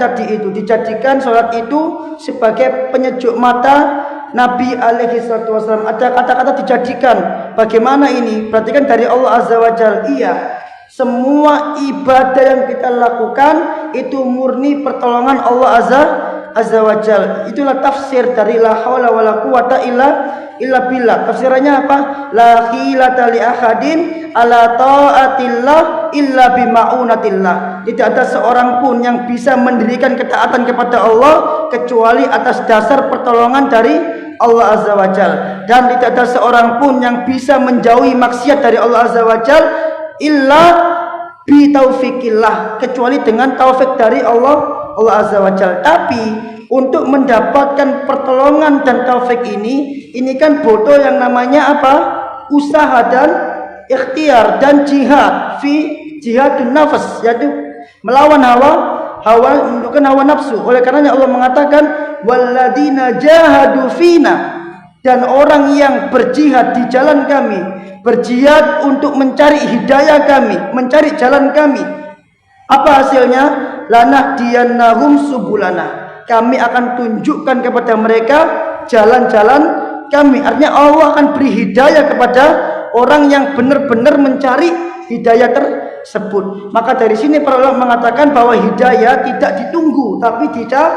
[SPEAKER 2] sholat itu sebagai penyejuk mata Nabi alaihi salatu wasallam. Ada kata-kata dijadikan. Bagaimana ini? Perhatikan dari Allah Azza wa Jalla. Iya, semua ibadah yang kita lakukan itu murni pertolongan Allah Azza wa Jalla. Itulah tafsir dari la haula wala quwata illa billah. Tafsirannya apa? La khilata li ahadin ala taatillah illa bimaunatillah. Tidak ada seorang pun yang bisa mendirikan ketaatan kepada Allah kecuali atas dasar pertolongan dari Allah Azza wa Jalla. Dan tidak ada seorang pun yang bisa menjauhi maksiat dari Allah Azza wa Jalla illa bi taufikillah, kecuali dengan taufik dari Allah Azza wa Jalla. Tapi untuk mendapatkan pertolongan dan taufik ini kan butuh yang namanya apa? Usaha dan ikhtiar dan jihad, jihadun nafas, yaitu melawan menundukkan hawa nafsu. Oleh karenanya Allah mengatakan walladzina jahadu fina, dan orang yang berjihad di jalan kami, berjihad untuk mencari hidayah kami, mencari jalan kami. Apa hasilnya? Lanahdiyannahum subulana, kami akan tunjukkan kepada mereka jalan-jalan kami. Artinya Allah akan beri hidayah kepada orang yang benar-benar mencari hidayah tersebut. Maka dari sini para ulama mengatakan bahwa hidayah tidak ditunggu, tapi tidak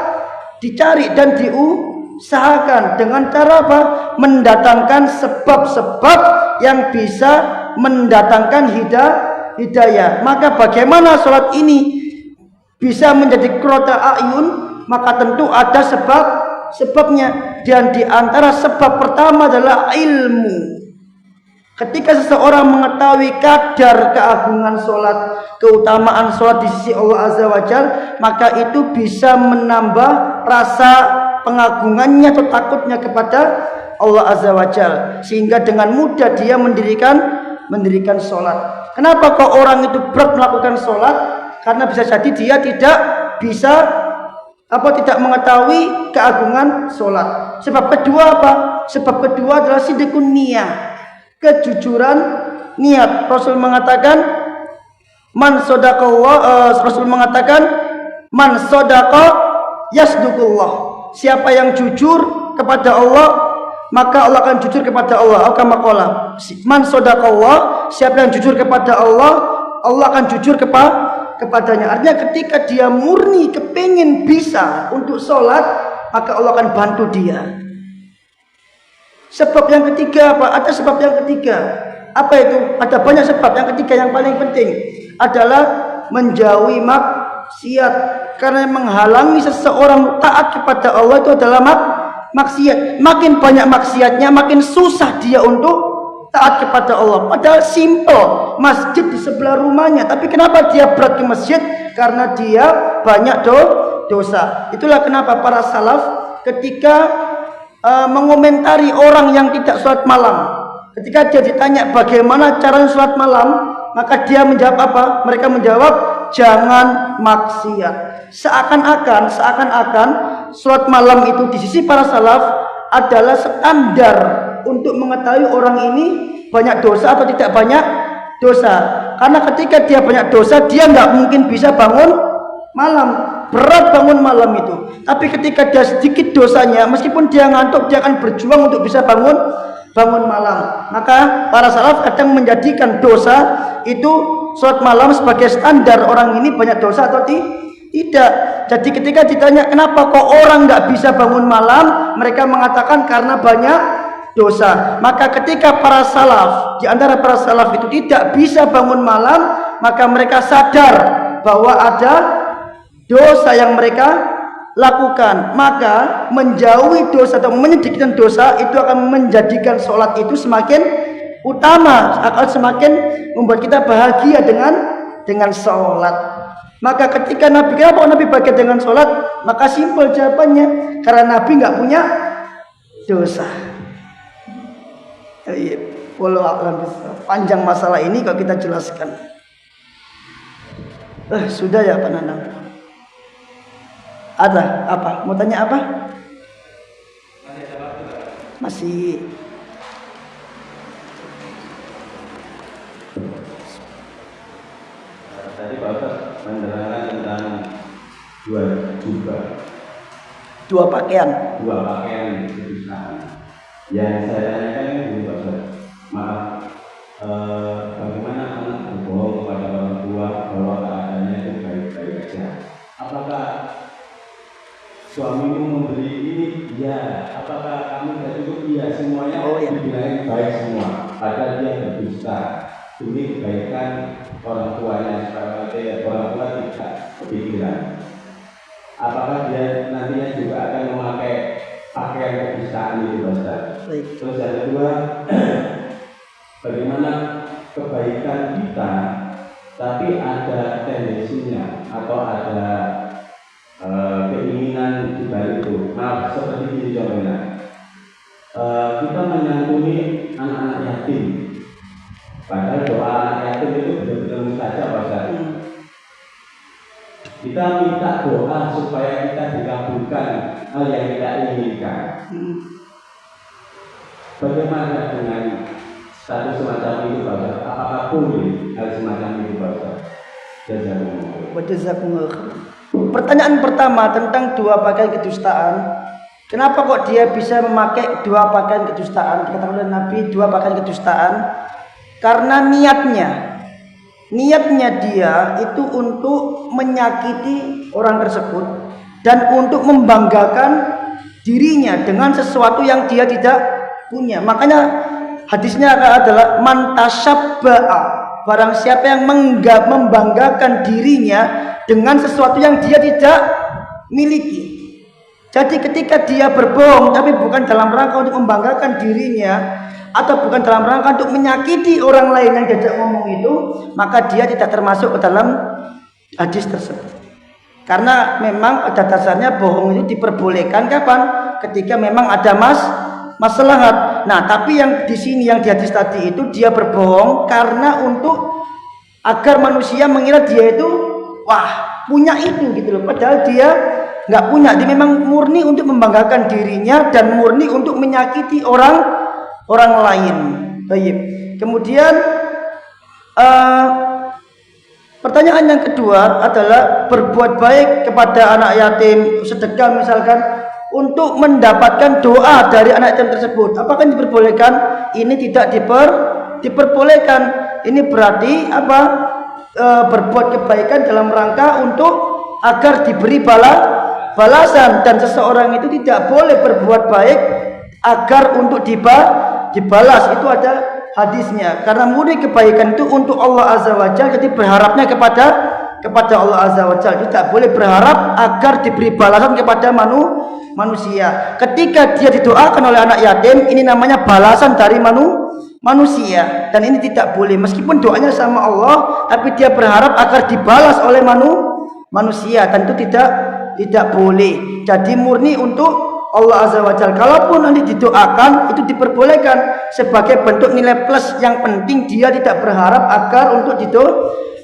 [SPEAKER 2] dicari dan diusahakan. Dengan cara apa? Mendatangkan sebab-sebab yang bisa mendatangkan hidayah. Maka bagaimana sholat ini bisa menjadi qurrata a'yun? Maka tentu ada sebabnya, dan di antara sebab pertama adalah ilmu. Ketika seseorang mengetahui kadar keagungan sholat, keutamaan sholat di sisi Allah Azza wa Jalla, maka itu bisa menambah rasa pengagungannya atau takutnya kepada Allah Azza wa Jalla, sehingga dengan mudah dia mendirikan sholat. Kenapa kok orang itu berat melakukan sholat? Karena bisa jadi dia tidak mengetahui keagungan sholat. Sebab kedua apa? Sebab kedua adalah sidqun niyah, kejujuran niat. Rasul mengatakan man sadaqa yasduqullah, siapa yang jujur kepada Allah maka Allah akan jujur kepada Allah. Kama-qala man sadaqallah, siapa yang jujur kepada Allah, Allah akan jujur kepadanya. Artinya ketika dia murni kepingin bisa untuk sholat, maka Allah akan bantu dia. Sebab yang ketiga apa? Ada sebab yang ketiga. Apa itu? Ada banyak sebab. Yang ketiga yang paling penting adalah menjauhi maksiat. Karena menghalangi seseorang taat kepada Allah itu adalah maksiat. Makin banyak maksiatnya, makin susah dia untuk taat kepada Allah. Padahal simple, masjid di sebelah rumahnya, tapi kenapa dia berat ke masjid? Karena dia banyak dosa. Itulah kenapa para salaf ketika mengomentari orang yang tidak sholat malam, ketika dia ditanya bagaimana cara sholat malam, maka dia menjawab apa? Mereka menjawab jangan maksiat. Seakan-akan sholat malam itu di sisi para salaf adalah standar untuk mengetahui orang ini banyak dosa atau tidak banyak dosa. Karena ketika dia banyak dosa, dia nggak mungkin bisa bangun malam, berat bangun malam itu. Tapi ketika dia sedikit dosanya, meskipun dia ngantuk, dia akan berjuang untuk bisa bangun malam. Maka para salaf kadang menjadikan dosa itu sholat malam sebagai standar orang ini banyak dosa atau tidak. Jadi ketika ditanya kenapa kok orang nggak bisa bangun malam, mereka mengatakan karena banyak dosa. Maka ketika para salaf, di antara para salaf itu tidak bisa bangun malam, maka mereka sadar bahwa ada dosa yang mereka lakukan. Maka menjauhi dosa atau menyedikitkan dosa itu akan menjadikan sholat itu semakin utama, akan semakin membuat kita bahagia dengan sholat. Maka ketika kenapa Nabi bahagia dengan sholat? Maka simpel jawabannya, karena Nabi nggak punya dosa. Panjang masalah ini kalau kita jelaskan. Sudah ya Pak Nanang? Ada apa? Mau tanya apa? Masih.
[SPEAKER 4] Tadi Bapak menerangkan tentang dua pakaian kedustaan. Yang saya tanyakan ini Bapak, maaf, bagaimana anak berbohong kepada orang tua bahwa keadaannya itu baik-baik saja? Apakah suamimu memberi ini? Ya. Apakah kamu tidak cukup? Ya, semuanya dibilangin baik semua. Padahal dia berdusta demi kebaikan orang tuanya, supaya orang tua tidak kepikiran. Apakah dia nantinya juga akan memakai pakaian kedustaan itu, Ustaz? Terus yang kedua, bagaimana kebaikan kita tapi ada tendensinya atau ada keinginan di balik itu, maaf seperti ini contohnya. Kita menyantuni anak-anak yatim. Padahal doa anak yatim itu benar-benar mustajab Pak. Kita minta doa supaya kita dikabulkan hal yang kita inginkan. Bagaimana dengan status semacam itu Pak? Apakah boleh hal semacam itu Pak?
[SPEAKER 2] Pertanyaan pertama tentang dua pakaian kedustaan. Kenapa kok dia bisa memakai dua pakaian kedustaan? Dikatakan oleh Nabi dua pakaian kedustaan. Karena niatnya dia itu untuk menyakiti orang tersebut dan untuk membanggakan dirinya dengan sesuatu yang dia tidak punya. Makanya hadisnya adalah man tasyabba'a, barang siapa yang membanggakan dirinya dengan sesuatu yang dia tidak miliki. Jadi ketika dia berbohong tapi bukan dalam rangka untuk membanggakan dirinya atau bukan dalam rangka untuk menyakiti orang lain yang diajak ngomong itu, maka dia tidak termasuk ke dalam hadis tersebut. Karena memang pada dasarnya bohong itu diperbolehkan kapan? Ketika memang ada maslahat. Nah, tapi yang di sini yang di hadis tadi itu dia berbohong karena untuk agar manusia mengira dia itu wah punya itu gitu loh. Padahal dia nggak punya. Dia memang murni untuk membanggakan dirinya dan murni untuk menyakiti orang lain. Baik. Kemudian pertanyaan yang kedua adalah berbuat baik kepada anak yatim, sedekah misalkan, untuk mendapatkan doa dari anak yatim tersebut. Apakah diperbolehkan? Ini tidak diperbolehkan. Ini berarti apa? Berbuat kebaikan dalam rangka untuk agar diberi balasan, dan seseorang itu tidak boleh berbuat baik agar untuk dibalas. Itu ada hadisnya. Karena murni kebaikan itu untuk Allah Azza wa Jalla, jadi berharapnya kepada Allah Azza wa Jalla. Tidak boleh berharap agar diberi balasan kepada manusia. Ketika dia didoakan oleh anak yatim, ini namanya balasan dari manusia, dan ini tidak boleh. Meskipun doanya sama Allah, tapi dia berharap agar dibalas oleh manusia, dan itu tidak boleh. Jadi murni untuk Allah Azza wa Jalla. Kalaupun nanti didoakan, itu diperbolehkan sebagai bentuk nilai plus. Yang penting dia tidak berharap agar untuk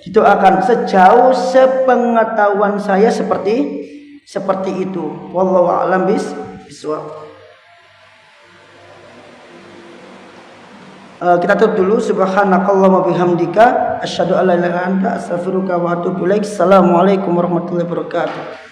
[SPEAKER 2] didoakan. Sejauh sepengetahuan saya seperti itu. Wallahu a'lam bishawab. Kita tutup dulu. Subhanakallahumma bihamdika asyhadu an la ilaha illa anta astaghfiruka wa atubu ilaik. Assalamualaikum warahmatullahi wabarakatuh.